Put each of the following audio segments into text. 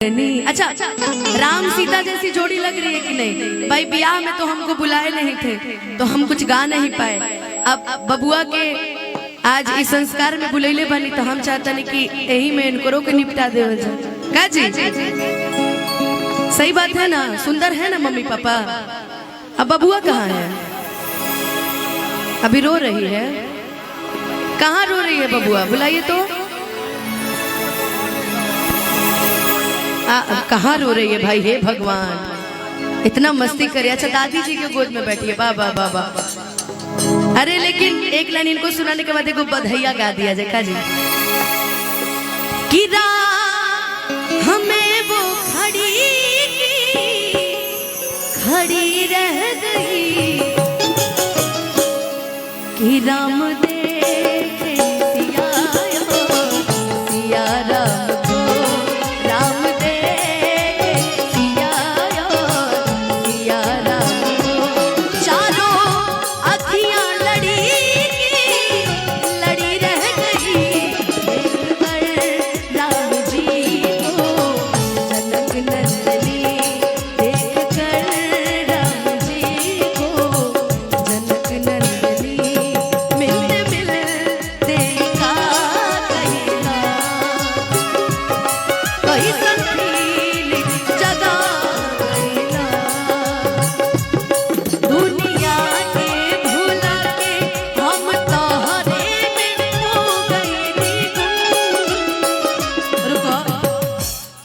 नहीं। अच्छा, राम सीता जैसी जोड़ी लग रही है कि नहीं? भाई ब्याह में तो हमको बुलाए नहीं थे तो हम कुछ गा नहीं पाए। अब बबुआ के आज इस संस्कार में बुलैले बनी तो हम चाहते नहीं कि यही में इनको के निपटा दे का जी। सही बात है ना, सुंदर है ना मम्मी पापा। अब बबुआ कहाँ है? अभी रो रही है। कहाँ रो रही है बबुआ? बुलाइए तो। कहाँ रो रही है भाई? हे भगवान, इतना मस्ती करे। अच्छा, दादी जी के गोद में बैठी है। वाह वाह वाह वाह। अरे लेकिन एक लाइन इनको सुनाने के बाद एक बधाइया गा दिया जाए जी। कि हमें वो खड़ी रह गई कि राम देखे सिया राम को, राम देखे सिया राम को। चारों अखियां लड़ी रह गई देखकर राम जी को, जनक नंदनी देखकर राम जी को, जनक नंदनी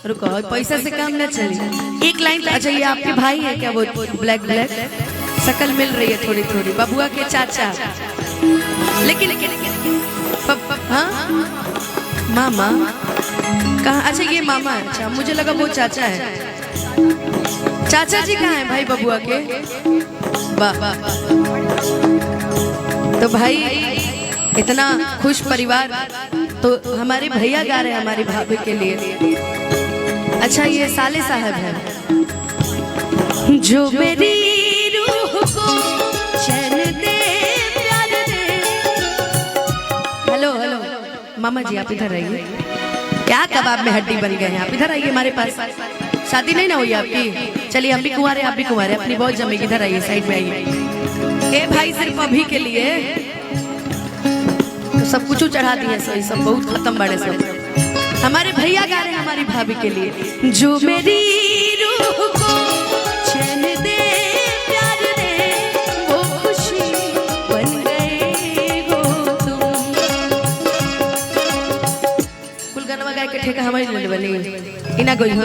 रुको, पैसा से काम न चले। एक लाइन। अच्छा, ये आपके भाई है क्या? वो ब्लैक ब्लैक शकल मिल रही है थोड़ी थोड़ी, बबुआ के चाचा। लेकिन हाँ, मामा कहाँ? अच्छा, ये मामा है। अच्छा, मुझे लगा वो चाचा है। चाचा जी कहाँ है भाई बबुआ के? वाह। तो भाई इतना खुश परिवार। तो हमारे भैया गा रहे हैं हमारी भाभी के लिए। अच्छा, ये साले साहब है। जो मेरी रूह को चैन दे, प्यार दे। हेलो हेलो मामा जी, आप इधर आइए। क्या कबाब में हड्डी बन गए हैं? आप इधर आइए हमारे पास। शादी नहीं ना हुई आपकी? चलिए, हम भी कुंवारे, आप भी कुंवारे, अपनी बहुत जमेगी। इधर आइए, साइड में आइए। ए भाई, सिर्फ अभी के लिए तो सब कुछ चढ़ा दिए। सही, सब बहुत खत्म बड़े सब। हमारे भैया गा रहे हैं हमारी भाभी के लिए। जो मेरी रूह को चैन दे, प्यार दे, वो खुशी बन गए हो तुम। कुल गनवा गाय के ठेका हमारी ले बनी इना कोई हो।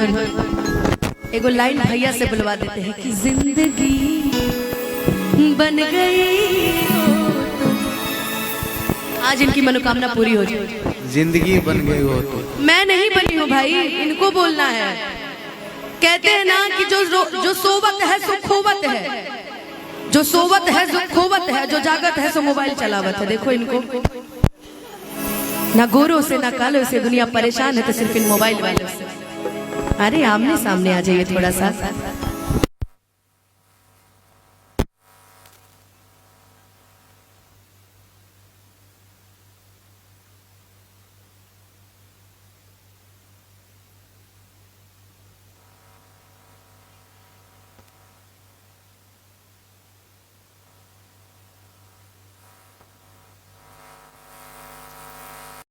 एगो लाइन भैया से बुलवा देते हैं कि जिंदगी बन गई हो तुम। आज इनकी मनोकामना पूरी हो जाए। जिंदगी बन गई हो तो। मैं नहीं बनी हूँ भाई, इनको बोलना है। कहते हैं ना कि जो सोवत है सो खोवत है, जो सोवत है सो खोवत है, जो जागत है सो मोबाइल चलावत है। देखो इनको, ना गोरों से ना कालों से दुनिया परेशान है, तो सिर्फ इन मोबाइल वालों से। अरे आमने सामने आ जाइए थोड़ा सा।